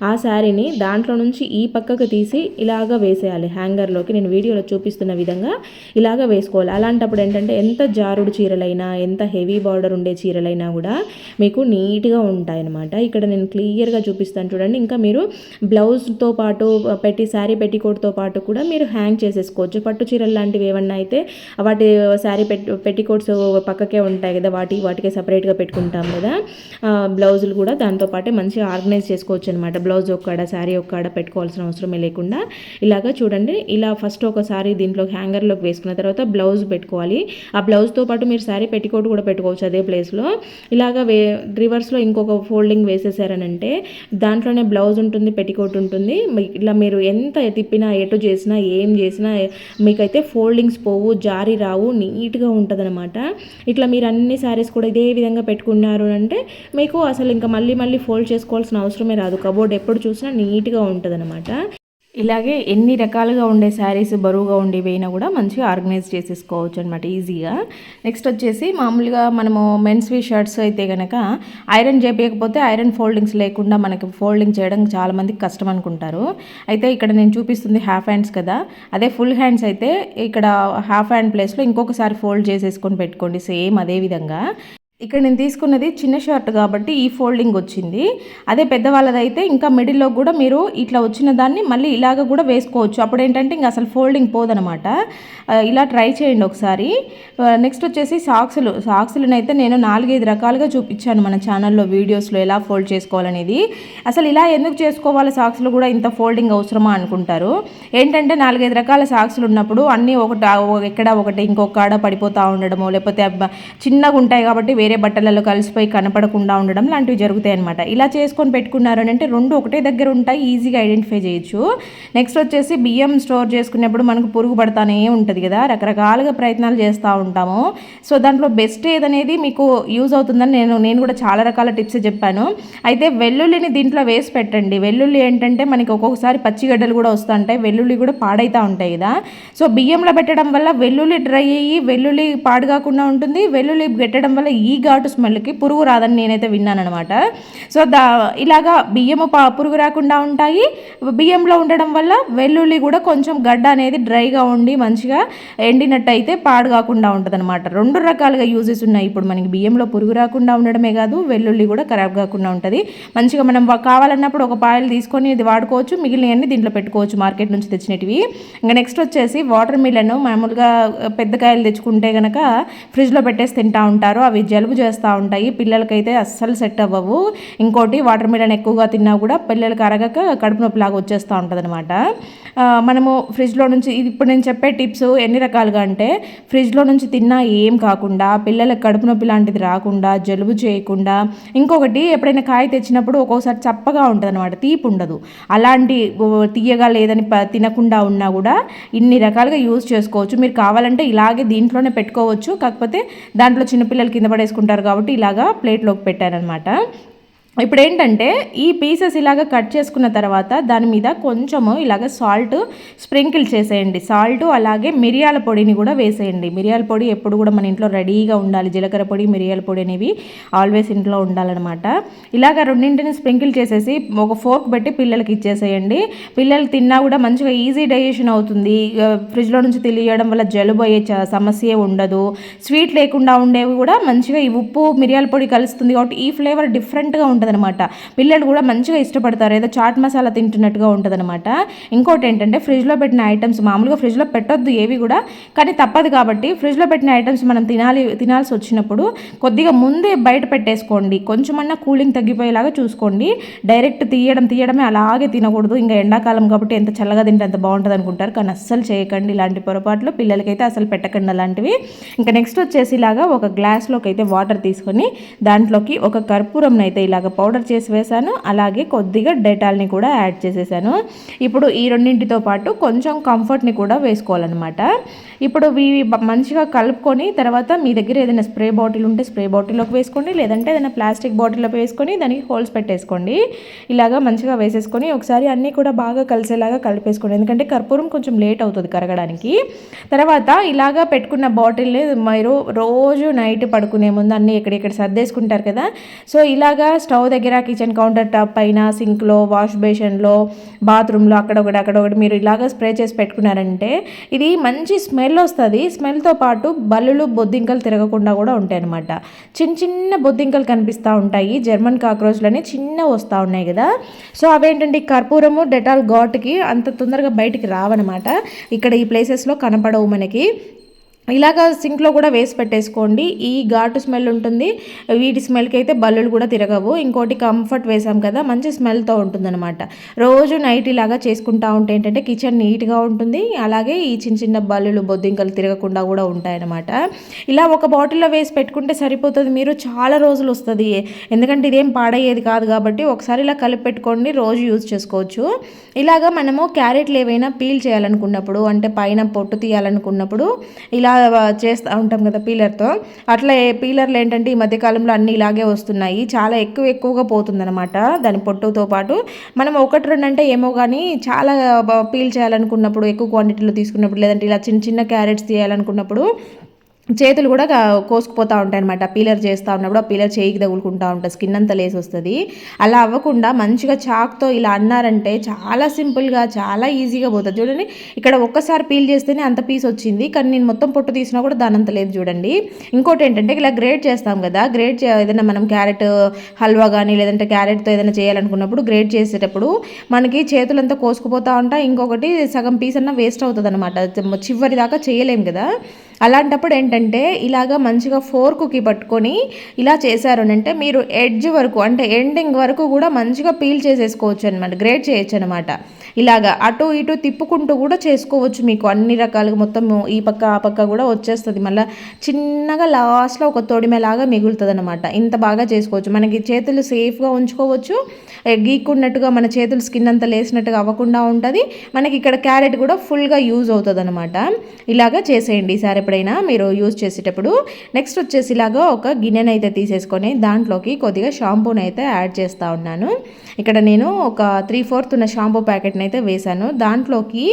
ఆ శారీని దాంట్లో నుంచి ఈ పక్కకు తీసి ఇలాగా వేసేయాలి హ్యాంగర్లోకి. నేను వీడియోలో చూపిస్తున్న విధంగా ఇలాగా వేసుకోవాలి. అలాంటప్పుడు ఏంటంటే ఎంత జారుడు చీరలైనా, ఎంత హెవీ బార్డర్ ఉండే చీరలైనా కూడా మీకు నీట్గా ఉంటాయన్నమాట. ఇక్కడ నేను క్లియర్గా చూపిస్తాను చూడండి. ఇంకా మీరు బ్లౌజ్తో పాటు శారీ పెట్టికోట్తో పాటు కూడా మీరు హ్యాంగ్ చేసేసుకోవచ్చు. పట్టు చీరలు లాంటివి ఏమన్నా అయితే వాటి శారీ పెట్టికోట్స్ పక్కకే ఉంటాయి కదా, వాటికే సపరేట్గా పెట్టుకుంటాం కదా. బ్లౌజులు కూడా దాంతో పాటే మంచిగా ఆర్గనైజ్ చేసుకోవచ్చు అనమాట. బ్లౌజ్ ఒక్కడ, శారీ ఒక్కడ పెట్టుకోవాల్సిన అవసరమే లేకుండా ఇలాగా చూడండి. ఇలా ఫస్ట్ ఒకసారి దీంట్లో హ్యాంగర్లోకి వేసుకున్న తర్వాత బ్లౌజ్ పెట్టుకోవాలి. ఆ బ్లౌజ్తో పాటు మీరు శారీ పెట్టికోట్ కూడా పెట్టుకోవచ్చు అదే ప్లేస్లో. ఇలాగా రివర్స్లో ఇంకొక ఫోల్డింగ్ వేసేసారనంటే దాంట్లోనే బ్లౌజ్ ఉంటుంది, పెట్టికోట్ ఉంటుంది. ఇలా మీరు ఎంత తిప్పినా, ఎటు చేసినా, ఏం చేసినా మీకైతే ఫోల్డింగ్స్ పోవు, జారి రావు, నీట్గా ఉంటుంది అనమాట. ఇట్లా మీరు అన్ని శారీస్ కూడా ఇదే విధంగా పెట్టుకున్నారు అంటే మీకు అసలు ఇంకా మళ్ళీ ఫోల్డ్ చేసుకోవాల్సిన అవసరమే రాదు. కబోర్డ్ ఎప్పుడు చూసినా నీట్గా ఉంటుంది అనమాట. ఇలాగే ఎన్ని రకాలుగా ఉండే శారీస్ బరువుగా ఉండేవైనా కూడా మంచిగా ఆర్గనైజ్ చేసేసుకోవచ్చు అనమాట ఈజీగా. నెక్స్ట్ వచ్చేసి మామూలుగా మనము మెన్స్వి షర్ట్స్ అయితే కనుక ఐరన్ చేయకపోతే ఐరన్ ఫోల్డింగ్స్ లేకుండా మనకి ఫోల్డింగ్ చేయడం చాలామందికి కష్టం అనుకుంటారు. అయితే ఇక్కడ నేను చూపిస్తుంది హాఫ్ హ్యాండ్స్ కదా, అదే ఫుల్ హ్యాండ్స్ అయితే ఇక్కడ హాఫ్ హ్యాండ్ ప్లేస్లో ఇంకొకసారి ఫోల్డ్ చేసేసుకొని పెట్టుకోండి సేమ్ అదే విధంగా. ఇక్కడ నేను తీసుకున్నది చిన్న షర్ట్ కాబట్టి ఈ ఫోల్డింగ్ వచ్చింది. అదే పెద్దవాళ్ళదైతే ఇంకా మిడిల్లో కూడా మీరు ఇట్లా వచ్చిన దాన్ని మళ్ళీ ఇలాగ కూడా వేసుకోవచ్చు. అప్పుడు ఏంటంటే ఇంకా అసలు ఫోల్డింగ్ పోదనమాట. ఇలా ట్రై చేయండి ఒకసారి. నెక్స్ట్ వచ్చేసి సాక్సులనైతే నేను 4-5 రకాలుగా చూపించాను మన ఛానల్లో వీడియోస్లో ఎలా ఫోల్డ్ చేసుకోవాలనేది. అసలు ఇలా ఎందుకు చేసుకోవాలి, సాక్స్లు కూడా ఇంత ఫోల్డింగ్ అవసరమా అనుకుంటారు. ఏంటంటే 4-5 రకాల సాక్స్లు ఉన్నప్పుడు అన్నీ ఎక్కడ ఒకటి ఇంకొక ఆడ పడిపోతూ ఉండడము, లేకపోతే చిన్నగా ఉంటాయి కాబట్టి వేరే బట్టలలో కలిసిపోయి కనపడకుండా ఉండడం లాంటివి జరుగుతాయి అనమాట. ఇలా చేసుకొని పెట్టుకున్నారు అంటే రెండు ఒకటే దగ్గర ఉంటాయి, ఈజీగా ఐడెంటిఫై చేయొచ్చు. నెక్స్ట్ వచ్చేసి బియ్యం స్టోర్ చేసుకునేప్పుడు మనకు పురుగు పడతానే ఉంటుంది కదా, రకరకాలుగా ప్రయత్నాలు చేస్తూ ఉంటాము. సో దాంట్లో బెస్ట్ ఏదనేది మీకు యూజ్ అవుతుందని నేను కూడా చాలా రకాల టిప్స్ చెప్పాను. అయితే వెల్లుల్లిని దీంట్లో వేసి పెట్టండి. వెల్లుల్లి ఏంటంటే మనకి ఒక్కొక్కసారి పచ్చిగడ్డలు కూడా వస్తూ ఉంటాయి, వెల్లుల్లి కూడా పాడైతూ ఉంటాయి కదా. సో బియ్యంలో పెట్టడం వల్ల వెల్లుల్లి డ్రై అయ్యి వెల్లుల్లి పాడు కాకుండా ఉంటుంది, వెల్లుల్లి పెట్టడం వల్ల ఈ ఘాటు స్మెల్కి పురుగు రాదని నేనైతే విన్నాను అనమాట. సో ఇలాగా బియ్యము పురుగు రాకుండా ఉంటాయి, బియ్యంలో ఉండడం వల్ల వెల్లుల్లి కూడా కొంచెం గడ్డ అనేది డ్రైగా ఉండి మంచిగా ఎండినట్టు అయితే పాడు కాకుండా ఉంటుంది అనమాట. 2 రకాలుగా యూజెస్ ఉన్నాయి. ఇప్పుడు మనకి బియ్యంలో పురుగు రాకుండా ఉండడమే కాదు, వెల్లుల్లి కూడా ఖరాబ్ కాకుండా ఉంటుంది. మంచిగా మనం కావాలన్నప్పుడు ఒక పాయలు తీసుకొని ఇది వాడుకోవచ్చు, మిగిలినవన్నీ దీంట్లో పెట్టుకోవచ్చు మార్కెట్ నుంచి తెచ్చినవి. ఇంకా నెక్స్ట్ వచ్చేసి వాటర్ మిలన్ మామూలుగా పెద్ద కాయలు తెచ్చుకుంటే కనుక ఫ్రిడ్జ్లో పెట్టేసి తింటూ ఉంటారు, అవి జలుబు చేస్తూ ఉంటాయి, పిల్లలకైతే అస్సలు సెట్ అవ్వవు. ఇంకోటి వాటర్ మిలన్ ఎక్కువగా తిన్నా కూడా పిల్లలకి అరగక కడుపు నొప్పిలాగా వచ్చేస్తూ ఉంటుంది అనమాట. మనము ఫ్రిడ్జ్లో నుంచి ఇప్పుడు నేను చెప్పే టిప్స్ ఎన్ని రకాలుగా అంటే ఫ్రిడ్జ్లో నుంచి తిన్నా ఏం కాకుండా, పిల్లలకు కడుపు నొప్పి లాంటిది రాకుండా, జలుబు చేయకుండా. ఇంకొకటి ఎప్పుడైనా కాయ తెచ్చినప్పుడు ఒక్కోసారి చప్పగా ఉంటుంది అనమాట, తీపి ఉండదు. అలాంటి తీయగా లేదని తినకుండా ఉన్నా కూడా ఇన్ని రకాలుగా యూజ్ చేసుకోవచ్చు. మీరు కావాలంటే ఇలాగే దీంట్లోనే పెట్టుకోవచ్చు, కాకపోతే దాంట్లో చిన్నపిల్లలు కింద పడేసుకుంటారు కాబట్టి ఇలాగా ప్లేట్లోకి పెట్టారనమాట. ఇప్పుడు ఏంటంటే ఈ పీసెస్ ఇలాగ కట్ చేసుకున్న తర్వాత దాని మీద కొంచెము ఇలాగ సాల్ట్ స్ప్రింకిల్ చేసేయండి. సాల్ట్ అలాగే మిరియాల పొడిని కూడా వేసేయండి. మిరియాల పొడి ఎప్పుడు కూడా మన ఇంట్లో రెడీగా ఉండాలి. జీలకర్ర పొడి, మిరియాల పొడి అనేవి ఆల్వేస్ ఇంట్లో ఉండాలన్నమాట. ఇలాగ రెండింటిని స్ప్రింకిల్ చేసేసి ఒక ఫోర్క్ పెట్టి పిల్లలకి ఇచ్చేసేయండి. పిల్లలు తిన్నా కూడా మంచిగా ఈజీ డైజెషన్ అవుతుంది. ఫ్రిడ్జ్లో నుంచి తెలియడం వల్ల జలుబు అయ్యే సమస్య ఉండదు. స్వీట్ లేకుండా ఉండేవి కూడా మంచిగా ఈ ఉప్పు మిరియాల పొడి కలుస్తుంది కాబట్టి ఈ ఫ్లేవర్ డిఫరెంట్గా ఉంటుంది అనమాట. పిల్లలు కూడా మంచిగా ఇష్టపడతారు, ఏదో చాట్ మసాలా తింటున్నట్టుగా ఉంటుంది అనమాట. ఇంకోటి ఏంటంటే ఫ్రిడ్జ్లో పెట్టిన ఐటమ్స్ మామూలుగా ఫ్రిడ్జ్లో పెట్టొద్దు ఏవి కూడా, కానీ తప్పదు కాబట్టి ఫ్రిడ్జ్లో పెట్టిన ఐటమ్స్ మనం తినాల్సి వచ్చినప్పుడు కొద్దిగా ముందే బయట పెట్టేసుకోండి. కొంచెమన్నా కూలింగ్ తగ్గిపోయేలాగా చూసుకోండి. డైరెక్ట్ తీయడమే అలాగే తినకూడదు. ఇంకా ఎండాకాలం కాబట్టి ఎంత చల్లగా తింటే అంత బాగుంటుంది అనుకుంటారు, కానీ అస్సలు చేయకండి ఇలాంటి పొరపాట్లు. పిల్లలకైతే అసలు పెట్టకండి అలాంటివి. ఇంకా నెక్స్ట్ వచ్చేసి ఇలాగా ఒక గ్లాస్లోకి అయితే వాటర్ తీసుకొని దాంట్లోకి ఒక కర్పూరంని అయితే ఇలాగ పౌడర్ చేసి వేసాను, అలాగే కొద్దిగా డెటాల్ని కూడా యాడ్ చేసేసాను. ఇప్పుడు ఈ రెండింటితో పాటు కొంచెం కంఫర్ట్ని కూడా వేసుకోవాలన్నమాట. ఇప్పుడు ఇవి మంచిగా కలుపుకొని తర్వాత మీ దగ్గర ఏదైనా స్ప్రే బాటిల్ ఉంటే స్ప్రే బాటిల్లోకి వేసుకోండి, లేదంటే ఏదైనా ప్లాస్టిక్ బాటిల్లోకి వేసుకొని దానికి హోల్స్ పెట్టేసుకోండి. ఇలాగా మంచిగా వేసేసుకొని ఒకసారి అన్నీ కూడా బాగా కలిసేలాగా కలిపేసుకోండి, ఎందుకంటే కర్పూరం కొంచెం లేట్ అవుతుంది కరగడానికి. తర్వాత ఇలాగా పెట్టుకున్న బాటిల్ని మీరు రోజు నైట్ పడుకునే ముందు అన్నీ ఎక్కడెక్కడ సర్దేసుకుంటారు కదా. సో ఇలాగా స్టవ్ దగ్గర, కిచెన్ కౌంటర్ టాప్ పైన, సింక్లో, వాష్ బేషన్లో, బాత్రూంలో అక్కడొకటి మీరు ఇలాగ స్ప్రే చేసి పెట్టుకున్నారంటే ఇది మంచి స్మెల్ వస్తుంది. స్మెల్తో పాటు బల్లులు బొద్దింకలు తిరగకుండా కూడా ఉంటాయి అనమాట. చిన్న బొద్దింకలు కనిపిస్తూ ఉంటాయి, జర్మన్ కాక్రోచ్లని చిన్న వస్తూ ఉన్నాయి కదా. సో అవేంటంటే కర్పూరము డెటాల్ ఘాటుకి అంత తొందరగా బయటికి రావన్నమాట. ఇక్కడ ఈ ప్లేసెస్లో కనపడవు మనకి. ఇలాగా సింక్లో కూడా వేసి పెట్టేసుకోండి. ఈ ఘాటు స్మెల్ ఉంటుంది, వీటి స్మెల్కి అయితే బల్లులు కూడా తిరగవు. ఇంకోటి కంఫర్ట్ వేసాం కదా, మంచి స్మెల్తో ఉంటుందన్నమాట. రోజు నైట్ ఇలాగా చేసుకుంటా ఉంటే ఏంటంటే కిచెన్ నీట్గా ఉంటుంది, అలాగే ఈ చిన్న బల్లులు బొద్దింకలు తిరగకుండా కూడా ఉంటాయన్నమాట. ఇలా ఒక బాటిల్లో వేసి పెట్టుకుంటే సరిపోతుంది, మీరు చాలా రోజులు వస్తుంది. ఎందుకంటే ఇదేం పాడయ్యేది కాదు కాబట్టి ఒకసారి ఇలా కలిపి పెట్టుకోండి, రోజు యూజ్ చేసుకోవచ్చు. ఇలాగా మనము క్యారెట్లు ఏవైనా పీల్ చేయాలనుకున్నప్పుడు, అంటే పైన పొట్టు తీయాలనుకున్నప్పుడు ఇలా చేస్తూ ఉంటాం కదా పీలర్తో. అట్లా పీలర్లు ఏంటంటే ఈ మధ్యకాలంలో అన్నీ ఇలాగే వస్తున్నాయి, చాలా ఎక్కువగా పోతుందన్నమాట దాని పొట్టుతో పాటు. మనం 1-2 అంటే ఏమో కానీ చాలా పీల్ చేయాలనుకున్నప్పుడు, ఎక్కువ క్వాంటిటీలో తీసుకున్నప్పుడు, లేదంటే ఇలా చిన్న క్యారెట్స్ తీయాలనుకున్నప్పుడు చేతులు కూడా కోసుకుపోతూ ఉంటాయి అనమాట. పీలర్ చేస్తూ ఉన్నప్పుడు ఆ పీలర్ చేయికి తగులుకుంటూ ఉంటుంది, స్కిన్ అంతా లేసి వస్తుంది. అలా అవ్వకుండా మంచిగా చాక్తో ఇలా అన్నారంటే చాలా సింపుల్గా చాలా ఈజీగా పోతుంది. చూడండి ఇక్కడ ఒక్కసారి పీల్ చేస్తేనే అంత పీస్ వచ్చింది, కానీ నేను మొత్తం పొట్టు తీసినా కూడా దానంత లేదు చూడండి. ఇంకోటి ఏంటంటే ఇలా గ్రేట్ చేస్తాం కదా, ఏదైనా మనం క్యారెట్ హల్వా కానీ లేదంటే క్యారెట్తో ఏదైనా చేయాలనుకున్నప్పుడు గ్రేట్ చేసేటప్పుడు మనకి చేతులంతా కోసుకుపోతూ ఉంటాయి. ఇంకొకటి సగం పీస్ అన్న వేస్ట్ అవుతుంది అనమాట, చివరి దాకా చేయలేం కదా. అలాంటప్పుడు ఏంటంటే ఇలాగ మంచిగా ఫోర్కుకి పట్టుకొని ఇలా చేశారు అంటే మీరు ఎడ్జ్ వరకు అంటే ఎండింగ్ వరకు కూడా మంచిగా పీల్ చేసేసుకోవచ్చు అనమాట, గ్రేట్ చేయొచ్చు అనమాట. ఇలాగ అటు ఇటు తిప్పుకుంటూ కూడా చేసుకోవచ్చు, మీకు అన్ని రకాలుగా మొత్తం ఈ పక్క ఆ పక్క కూడా వచ్చేస్తుంది. మళ్ళీ చిన్నగా లాస్ట్లో ఒక తొడిమెలాగా మిగులుతుంది అనమాట. ఇంత బాగా చేసుకోవచ్చు, మనకి చేతులు సేఫ్గా ఉంచుకోవచ్చు, గీక్కున్నట్టుగా మన చేతులు స్కిన్ అంతా లేసినట్టుగా అవ్వకుండా ఉంటుంది. మనకి ఇక్కడ క్యారెట్ కూడా ఫుల్గా యూజ్ అవుతుంది అనమాట. ఇలాగా చేసేయండి ఈసారి ఎప్పుడైనా మీరు యూజ్ చేసేటప్పుడు. నెక్స్ట్ వచ్చేసి ఇలాగా ఒక గిన్నెనైతే తీసేసుకొని దాంట్లోకి కొద్దిగా షాంపూని అయితే యాడ్ చేస్తూ ఉన్నాను. ఇక్కడ నేను ఒక 3/4 ఉన్న షాంపూ ప్యాకెట్ని అయితే వేసాను. దాంట్లోకి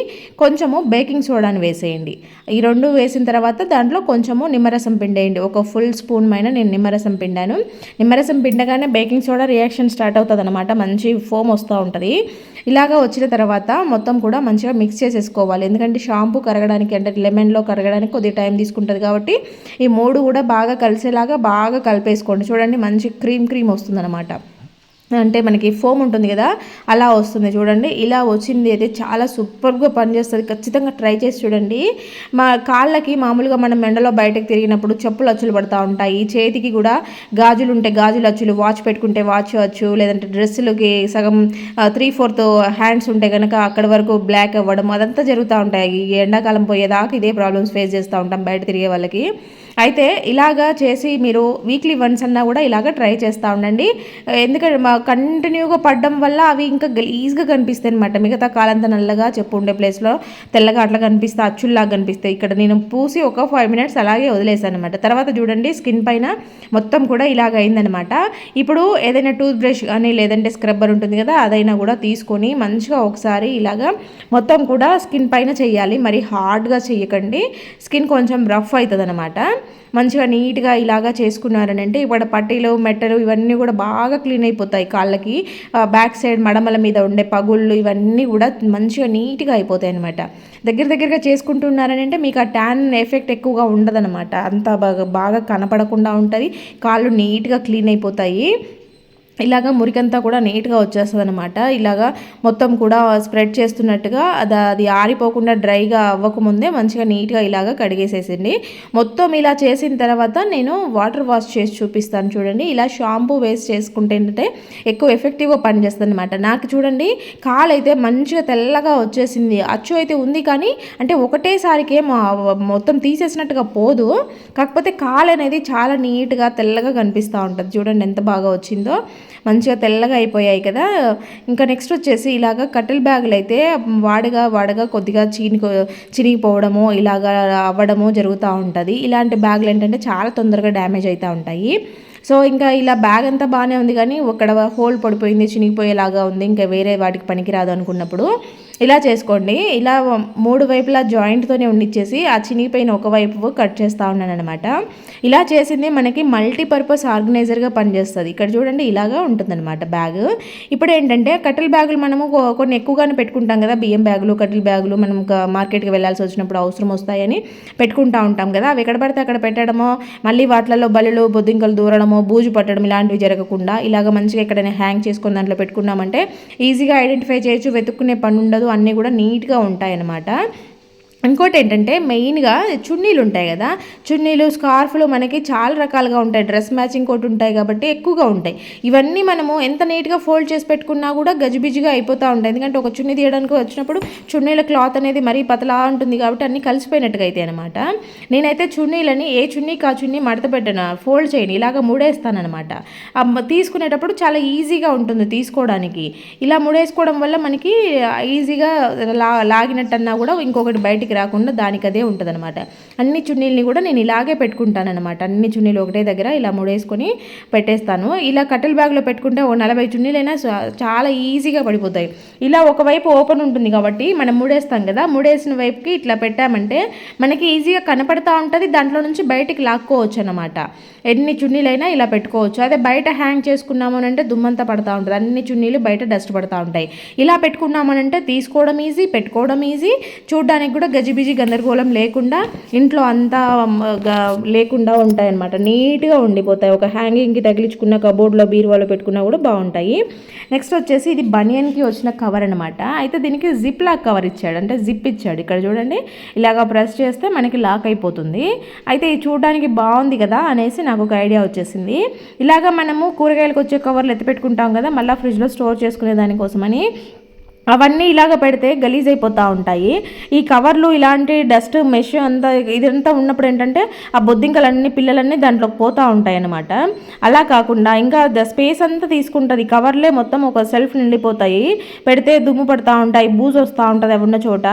కొంచెము బేకింగ్ సోడాని వేసేయండి. ఈ రెండు వేసిన తర్వాత దాంట్లో కొంచెము నిమ్మరసం పిండేయండి. ఒక ఫుల్ స్పూన్ పైన నేను నిమ్మరసం పిండాను. నిమ్మరసం పిండగానే బేకింగ్ సోడా రియాక్షన్ స్టార్ట్ అవుతుంది అనమాట, మంచి ఫోమ్ వస్తూ ఉంటుంది. ఇలాగా వచ్చిన తర్వాత మొత్తం కూడా మంచిగా మిక్స్ చేసేసుకోవాలి, ఎందుకంటే షాంపూ కరగడానికి అంటే లెమన్లో కరగడానికి కొద్దిగా టైం తీసుకుంటుంది కాబట్టి ఈ మూడు కూడా బాగా కలిసేలాగా బాగా కలిపేసుకోండి. చూడండి మంచి క్రీమ్ వస్తుంది అనమాట, అంటే మనకి ఫోమ్ ఉంటుంది కదా అలా వస్తుంది. చూడండి ఇలా వచ్చింది అయితే చాలా సూపర్గా పనిచేస్తుంది, ఖచ్చితంగా ట్రై చేసి చూడండి. మా కాళ్ళకి మామూలుగా మనం ఎండలో బయటకు తిరిగినప్పుడు చెప్పులు అచ్చులు పడుతూ ఉంటాయి, చేతికి కూడా గాజులు ఉంటే గాజులు అచ్చులు, వాచ్ పెట్టుకుంటే వాచ్ అచ్చు, లేదంటే డ్రెస్సులకి సగం 3/4 హ్యాండ్స్ ఉంటే కనుక అక్కడ వరకు బ్లాక్ అవ్వడం అదంతా జరుగుతూ ఉంటాయి. ఈ ఎండాకాలం పోయేదాకా ఇదే ప్రాబ్లమ్స్ ఫేస్ చేస్తూ ఉంటాం బయట తిరిగే వాళ్ళకి. అయితే ఇలాగా చేసి మీరు వీక్లీ వన్స్ అన్నా కూడా ఇలాగ ట్రై చేస్తూ ఉండండి, ఎందుకంటే కంటిన్యూగా పడడం వల్ల అవి ఇంకా గలీజ్గా కనిపిస్తాయి అనమాట. మిగతా కాలంతా నల్లగా చెప్పు ఉండే ప్లేస్లో తెల్లగా అట్లా కనిపిస్తాయి, అచ్చుల్లాగా కనిపిస్తాయి. ఇక్కడ నేను పూసి ఒక 5 minutes అలాగే వదిలేసాను అనమాట. తర్వాత చూడండి స్కిన్ పైన మొత్తం కూడా ఇలాగ అయిందనమాట. ఇప్పుడు ఏదైనా టూత్ బ్రష్ కానీ లేదంటే స్క్రబ్బర్ ఉంటుంది కదా అదైనా కూడా తీసుకొని మంచిగా ఒకసారి ఇలాగా మొత్తం కూడా స్కిన్ పైన చేయాలి, మరి హార్డ్గా చేయకండి, స్కిన్ కొంచెం రఫ్ అవుతుంది అనమాట. మంచిగా నీట్గా ఇలాగా చేసుకున్నారని అంటే ఇప్పుడు పట్టీలు మెట్టలు ఇవన్నీ కూడా బాగా క్లీన్ అయిపోతాయి, కాళ్ళకి బ్యాక్ సైడ్ మడమల మీద ఉండే పగుళ్ళు ఇవన్నీ కూడా మంచిగా నీట్గా అయిపోతాయి అనమాట. దగ్గరగా చేసుకుంటున్నారని అంటే మీకు ఆ ట్యాన్ ఎఫెక్ట్ ఎక్కువగా ఉండదన్నమాట, అంతా బాగా కనపడకుండా ఉంటుంది, కాళ్ళు నీట్గా క్లీన్ అయిపోతాయి. ఇలాగా మురికంతా కూడా నీట్గా వచ్చేస్తుంది అనమాట. ఇలాగా మొత్తం కూడా స్ప్రెడ్ చేస్తున్నట్టుగా అది ఆరిపోకుండా డ్రైగా అవ్వకముందే మంచిగా నీట్గా ఇలాగా కడిగేసేసింది. మొత్తం ఇలా చేసిన తర్వాత నేను వాటర్ వాష్ చేసి చూపిస్తాను చూడండి. ఇలా షాంపూ వేస్ట్ చేసుకుంటే ఏంటంటే ఎక్కువ ఎఫెక్టివ్గా పనిచేస్తుంది అనమాట. నాకు చూడండి కాలు అయితే మంచిగా తెల్లగా వచ్చేసింది, అచ్చు అయితే ఉంది కానీ అంటే ఒకటేసారికి మొత్తం తీసేసినట్టుగా పోదు, కాకపోతే కాలు అనేది చాలా నీట్గా తెల్లగా కనిపిస్తూ ఉంటుంది. చూడండి ఎంత బాగా వచ్చిందో, మంచిగా తెల్లగా అయిపోయాయి కదా. ఇంకా నెక్స్ట్ వచ్చేసి ఇలాగ కట్టెల్ బ్యాగులు అయితే వాడగా కొద్దిగా చినిగిపోవడము ఇలాగా అవ్వడము జరుగుతూ ఉంటుంది. ఇలాంటి బ్యాగులు ఏంటంటే చాలా తొందరగా డ్యామేజ్ అవుతూ ఉంటాయి. సో ఇంకా ఇలా బ్యాగ్ అంతా బాగానే ఉంది కానీ ఒక్కడ హోల్ పడిపోయింది, చినిగిపోయేలాగా ఉంది, ఇంకా వేరే వాటికి పనికిరాదు అనుకున్నప్పుడు ఇలా చేసుకోండి. ఇలా 3 వైపులా జాయింట్తోనే ఉండిచ్చేసి ఆ చినిగిపోయిన ఒకవైపు కట్ చేస్తూ ఉన్నాను అనమాట. ఇలా చేసింది మనకి మల్టీపర్పస్ ఆర్గనైజర్గా పనిచేస్తుంది. ఇక్కడ చూడండి ఇలాగా ఉంటుందన్నమాట బ్యాగ్. ఇప్పుడు ఏంటంటే కట్టెల బ్యాగులు మనము కొన్ని ఎక్కువగానే పెట్టుకుంటాం కదా, బియ్యం బ్యాగులు కట్టెల బ్యాగులు మనం మార్కెట్కి వెళ్ళాల్సి వచ్చినప్పుడు అవసరం వస్తాయని పెట్టుకుంటూ ఉంటాం కదా, అవి ఎక్కడ పడితే అక్కడ పెట్టడమో మళ్ళీ వాటిలలో బల్లులు బొద్దింకలు దూరడమో బూజు పట్టడం ఇలాంటివి జరగకుండా ఇలాగ మంచిగా ఎక్కడైనా హ్యాంగ్ చేసుకొని దాంట్లో పెట్టుకున్నామంటే ఈజీగా ఐడెంటిఫై చేయొచ్చు, వెతుక్కునే పని ఉండదు, అన్నీ కూడా నీట్గా ఉంటాయన్నమాట. ఇంకోటి ఏంటంటే మెయిన్గా చున్నీలు ఉంటాయి కదా, చున్నీలు స్కార్ఫ్లు మనకి చాలా రకాలుగా ఉంటాయి, డ్రెస్ మ్యాచింగ్ కోట్ ఉంటాయి కాబట్టి ఎక్కువగా ఉంటాయి. ఇవన్నీ మనము ఎంత నీట్గా ఫోల్డ్ చేసి పెట్టుకున్నా కూడా గజిబిజిగా అయిపోతూ ఉంటాయి, ఎందుకంటే ఒక చున్నీ తీయడానికి వచ్చినప్పుడు చున్నీల క్లాత్ అనేది మరీ పతలా ఉంటుంది కాబట్టి అన్నీ కలిసిపోయినట్టుగా అయితే అనమాట. నేనైతే చున్నీలని ఏ చున్నీకి ఆ చున్నీ మడత పెట్టను, ఫోల్డ్ చేయను, ఇలాగ ముడేస్తానమాట. తీసుకునేటప్పుడు చాలా ఈజీగా ఉంటుంది తీసుకోవడానికి. ఇలా ముడేసుకోవడం వల్ల మనకి ఈజీగా లాగినట్టన్నా కూడా ఇంకొకటి బయటికి బయటికి రాకుండా దానికదే ఉంటుంది అనమాట. అన్ని చున్నీల్ని కూడా నేను ఇలాగే పెట్టుకుంటాను అనమాట. అన్ని చున్నీలు ఒకటే దగ్గర ఇలా ముడేసుకొని పెట్టేస్తాను. ఇలా కట్టెల బ్యాగ్లో పెట్టుకుంటే ఓ 40 చున్నీలైనా చాలా ఈజీగా పడిపోతాయి. ఇలా ఒకవైపు ఓపెన్ ఉంటుంది కాబట్టి మనం ముడేస్తాం కదా, ముడేసిన వైపుకి ఇట్లా పెట్టామంటే మనకి ఈజీగా కనపడతా ఉంటుంది, దాంట్లో నుంచి బయటికి లాక్కోవచ్చు అనమాట. ఎన్ని చున్నీలైనా ఇలా పెట్టుకోవచ్చు. అదే బయట హ్యాంగ్ చేసుకున్నాము అంటే దుమ్మంతా పడతా ఉంటుంది, అన్ని చున్నీలు బయట డస్ట్ పడతా ఉంటాయి. ఇలా పెట్టుకున్నామనంటే తీసుకోవడం ఈజీ, పెట్టుకోవడం ఈజీ, చూడడానికి కూడా గజిబిజి గందరగోళం లేకుండా ఇంట్లో అంతా లేకుండా ఉంటాయి అన్నమాట. నీట్గా ఉండిపోతాయి. ఒక హ్యాంగింగ్కి తగిలించుకున్న కబోర్డ్లో బీరువాలో పెట్టుకున్నా కూడా బాగుంటాయి. నెక్స్ట్ వచ్చేసి ఇది బనియన్కి వచ్చిన కవర్ అనమాట. అయితే దీనికి జిప్ లాక్ కవర్ ఇచ్చాడు, అంటే జిప్ ఇచ్చాడు. ఇక్కడ చూడండి, ఇలాగా ప్రెస్ చేస్తే మనకి లాక్ అయిపోతుంది. అయితే ఇది చూడడానికి బాగుంది కదా అనేసి నాకు ఒక ఐడియా వచ్చేసింది. ఇలాగా మనము కూరగాయలకు వచ్చే కవర్లు ఎత్తిపెట్టుకుంటాం కదా, మళ్ళీ ఫ్రిడ్జ్లో స్టోర్ చేసుకునే దానికోసమని అవన్నీ ఇలాగ పెడితే గలీజ్ అయిపోతూ ఉంటాయి. ఈ కవర్లు ఇలాంటి డస్ట్ మెష్ అంతా ఇదంతా ఉన్నప్పుడు ఏంటంటే ఆ బొద్దింకలన్నీ పిల్లలన్నీ దాంట్లోకి పోతూ ఉంటాయి అన్నమాట. అలా కాకుండా ఇంకా స్పేస్ అంతా తీసుకుంటుంది, కవర్లే మొత్తం ఒక సెల్ఫ్ నిండిపోతాయి, పెడితే దుమ్ము పడుతూ ఉంటాయి, బూజు వస్తూ ఉంటుంది అవి ఉన్న చోట.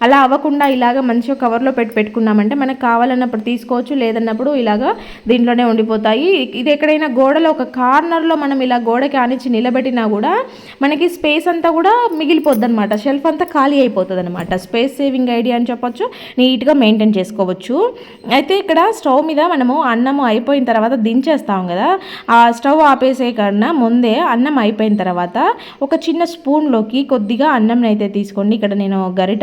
అలా అవ్వకుండా ఇలాగ మంచిగా కవర్లో పెట్టుకున్నామంటే మనకు కావాలన్నప్పుడు తీసుకోవచ్చు, లేదన్నప్పుడు ఇలాగా దీంట్లోనే ఉండిపోతాయి. ఇది ఎక్కడైనా గోడలో ఒక కార్నర్లో మనం ఇలా గోడకి ఆనిచ్చి నిలబెట్టినా కూడా మనకి స్పేస్ అంతా కూడా మిగిలిపోద్దనమాట, షెల్ఫ్ అంతా ఖాళీ అయిపోతుంది అనమాట. స్పేస్ సేవింగ్ ఐడియా అని చెప్పొచ్చు, నీట్గా మెయింటైన్ చేసుకోవచ్చు. అయితే ఇక్కడ స్టవ్ మీద మనము అన్నము అయిపోయిన తర్వాత దించేస్తాం కదా, ఆ స్టవ్ ఆపేసే కన్నా ముందే అన్నం అయిపోయిన తర్వాత ఒక చిన్న స్పూన్లోకి కొద్దిగా అన్నం అయితే తీసుకోండి. ఇక్కడ నేను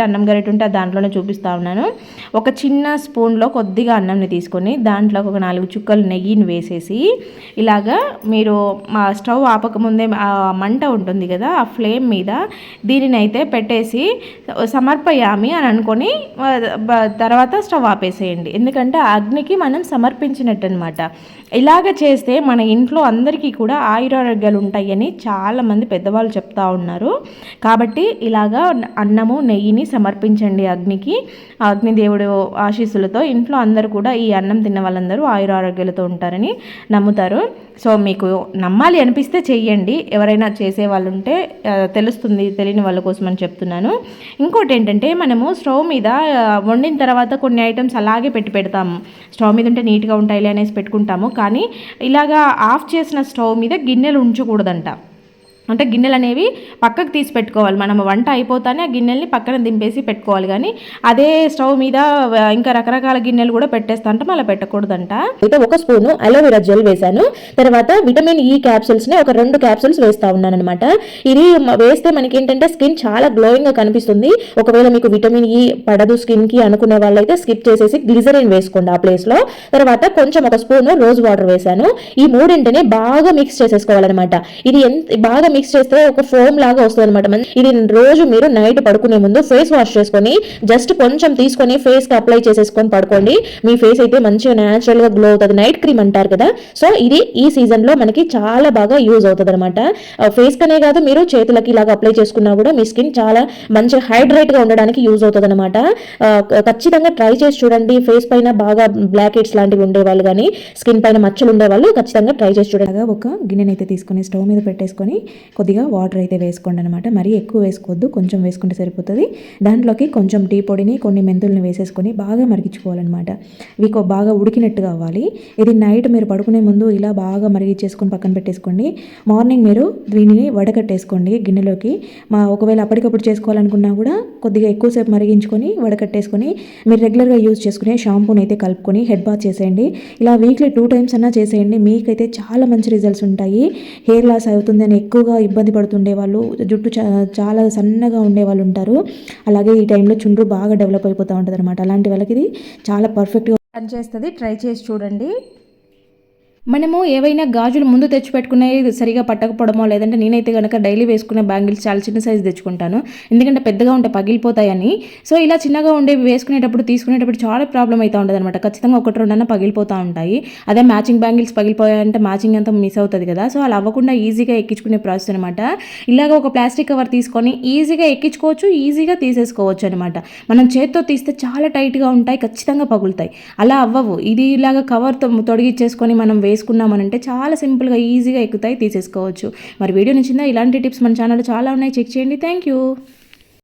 అన్నం గరిట ఉంటే దాంట్లోనే చూపిస్తూ ఉన్నాను. ఒక చిన్న స్పూన్లో కొద్దిగా అన్నంని తీసుకొని దాంట్లో ఒక 4 చుక్కలు నెయ్యిని వేసేసి ఇలాగా మీరు మా స్టవ్ ఆపకముందే ఆ మంట ఉంటుంది కదా, ఆ ఫ్లేమ్ మీద దీనిని అయితే పెట్టేసి సమర్పయామి అని అనుకొని తర్వాత స్టవ్ ఆపేసేయండి. ఎందుకంటే అగ్నికి మనం సమర్పించినట్టు అనమాట. ఇలాగ చేస్తే మన ఇంట్లో అందరికీ కూడా ఆయురారోగ్యాలు ఉంటాయని చాలామంది పెద్దవాళ్ళు చెప్తా ఉన్నారు. కాబట్టి ఇలాగా అన్నము నెయ్యిని సమర్పించండి అగ్నికి. అగ్నిదేవుడు ఆశీస్సులతో ఇంట్లో అందరూ కూడా ఈ అన్నం తిన్న వాళ్ళందరూ ఆయురారోగ్యాలతో ఉంటారని నమ్ముతారు. సో మీకు నమ్మాలి అనిపిస్తే చెయ్యండి, ఎవరైనా చేసే వాళ్ళు ఉంటే తెలుస్తుంది, తెలియని వాళ్ళ కోసం అని చెప్తున్నాను. ఇంకోటి ఏంటంటే మనము స్టవ్ మీద వండిన తర్వాత కొన్ని ఐటమ్స్ అలాగే పెడతాము. స్టవ్ మీద ఉంటే నీట్గా ఉంటాయి అనేసి పెట్టుకుంటాము. కానీ ఇలాగా ఆఫ్ చేసిన స్టవ్ మీద గిన్నెలు ఉంచకూడదంట. అంటే గిన్నెలు అనేవి పక్కకు తీసి పెట్టుకోవాలి. మనం వంట అయిపోతానే ఆ గిన్నెల్ని పక్కన దింపేసి పెట్టుకోవాలి. కానీ అదే స్టవ్ మీద ఇంకా రకరకాల గిన్నెలు కూడా పెట్టేస్తాంట, అలా పెట్టకూడదంట. అయితే ఒక స్పూన్ అలోవెరా జెల్ వేసాను. తర్వాత విటమిన్ ఈ క్యాప్సూల్స్ని ఒక 2 క్యాప్సూల్స్ వేస్తా ఉన్నాను అనమాట. ఇది వేస్తే మనకి ఏంటంటే స్కిన్ చాలా గ్లోయింగ్గా కనిపిస్తుంది. ఒకవేళ మీకు విటమిన్ ఈ పడదు స్కిన్కి అనుకునే వాళ్ళైతే స్కిప్ చేసేసి గ్లిజరిన్ వేసుకోండి ఆ ప్లేస్లో. తర్వాత కొంచెం ఒక స్పూన్ రోజ్ వాటర్ వేసాను. ఈ మూడింటిని బాగా మిక్స్ చేసేసుకోవాలన్నమాట. ఇది బాగా మిక్స్ చేస్తే ఒక ఫోమ్ లాగా వస్తుంది అనమాట. ఇది రోజు మీరు నైట్ పడుకునే ముందు ఫేస్ వాష్ చేసుకొని జస్ట్ కొంచెం తీసుకొని ఫేస్ కి అప్లై చేసేసుకొని పడుకోండి. మీ ఫేస్ అయితే మంచిగా న్యాచురల్ గా గ్లో అవుతుంది. నైట్ క్రీమ్ అంటారు కదా, సో ఇది ఈ సీజన్ లో మనకి చాలా బాగా యూజ్ అవుతుంది అనమాట. ఫేస్ కనే కాదు, మీరు చేతులకి ఇలాగా అప్లై చేసుకున్నా కూడా మీ స్కిన్ చాలా మంచిగా హైడ్రేట్ గా ఉండడానికి యూజ్ అవుతుంది అనమాట. ఖచ్చితంగా ట్రై చేసి చూడండి. ఫేస్ పైన బాగా బ్లాక్ హెడ్స్ లాంటివి ఉండేవాళ్ళు కానీ స్కిన్ పైన మచ్చలు ఉండేవాళ్ళు ఖచ్చితంగా ట్రై చేసి చూడండి. ఒక గిన్నెనైతే తీసుకొని స్టవ్ మీద పెట్టేసుకొని కొద్దిగా వాటర్ అయితే వేసుకోండి అనమాట. మరీ ఎక్కువ వేసుకోవద్దు, కొంచెం వేసుకుంటే సరిపోతుంది. దాంట్లోకి కొంచెం టీ పొడిని కొన్ని మెంతుల్ని వేసేసుకొని బాగా మరిగించుకోవాలన్నమాట. ఇవి బాగా ఉడికినట్టుగా అవ్వాలి. ఇది నైట్ మీరు పడుకునే ముందు ఇలా బాగా మరిగించేసుకొని పక్కన పెట్టేసుకోండి. మార్నింగ్ మీరు దీనిని వడకట్టేసుకోండి గిన్నెలోకి. ఒకవేళ అప్పటికప్పుడు చేసుకోవాలనుకున్నా కూడా కొద్దిగా ఎక్కువసేపు మరిగించుకొని వడకట్టేసుకొని మీరు రెగ్యులర్గా యూజ్ చేసుకునే షాంపూని అయితే కలుపుకొని హెడ్ బాత్ చేసేయండి. ఇలా వీక్లీ 2 times అన్నా చేసేయండి. మీకైతే చాలా మంచి రిజల్ట్స్ ఉంటాయి. హెయిర్ లాస్ అవుతుందని ఎక్కువగా ఇబ్బంది పడుతుండే వాళ్ళు, జుట్టు చాలా సన్నగా ఉండే వాళ్ళు ఉంటారు. అలాగే ఈ టైంలో చుండ్రు బాగా డెవలప్ అయిపోతూ ఉంటుంది అనమాట. అలాంటి వాళ్ళకి ఇది చాలా పర్ఫెక్ట్గా పనిచేస్తుంది. ట్రై చేసి చూడండి. మనము ఏవైనా గాజులు ముందు తెచ్చిపెట్టుకునేవి సరిగా పట్టకపోవడమో, లేదంటే నేనైతే కనుక డైలీ వేసుకునే బ్యాంగిల్స్ చాలా చిన్న సైజు తెచ్చుకుంటాను, ఎందుకంటే పెద్దగా ఉంటే పగిలిపోతాయని. సో ఇలా చిన్నగా ఉండేవి వేసుకునేటప్పుడు తీసుకునేటప్పుడు చాలా ప్రాబ్లం అవుతూ ఉంటుంది అనమాట. ఖచ్చితంగా 1-2 అన్న పగిలిపోతూ ఉంటాయి. అదే మ్యాచింగ్ బ్యాంగిల్స్ పగిలిపోయాయంటే మ్యాచింగ్ అంతా మిస్ అవుతుంది కదా. సో అలా అవ్వకుండా ఈజీగా ఎక్కించుకునే ప్రాసెస్ అనమాట. ఇలాగ ఒక ప్లాస్టిక్ కవర్ తీసుకొని ఈజీగా ఎక్కించుకోవచ్చు, ఈజీగా తీసేసుకోవచ్చు అనమాట. మనం చేత్తో తీస్తే చాలా టైట్గా ఉంటాయి, ఖచ్చితంగా పగులుతాయి. అలా అవ్వవు. ఇది ఇలాగ కవర్తో తొడిగిచ్చేసుకొని మనం వేసుకున్నామనంటే చాలా సింపుల్గా ఈజీగా ఎక్కుతాయి, తీసేసుకోవచ్చు. మరి వీడియో నచ్చిందా? ఇలాంటి టిప్స్ మన ఛానల్లో చాలా ఉన్నాయి, చెక్ చేయండి. Thank you.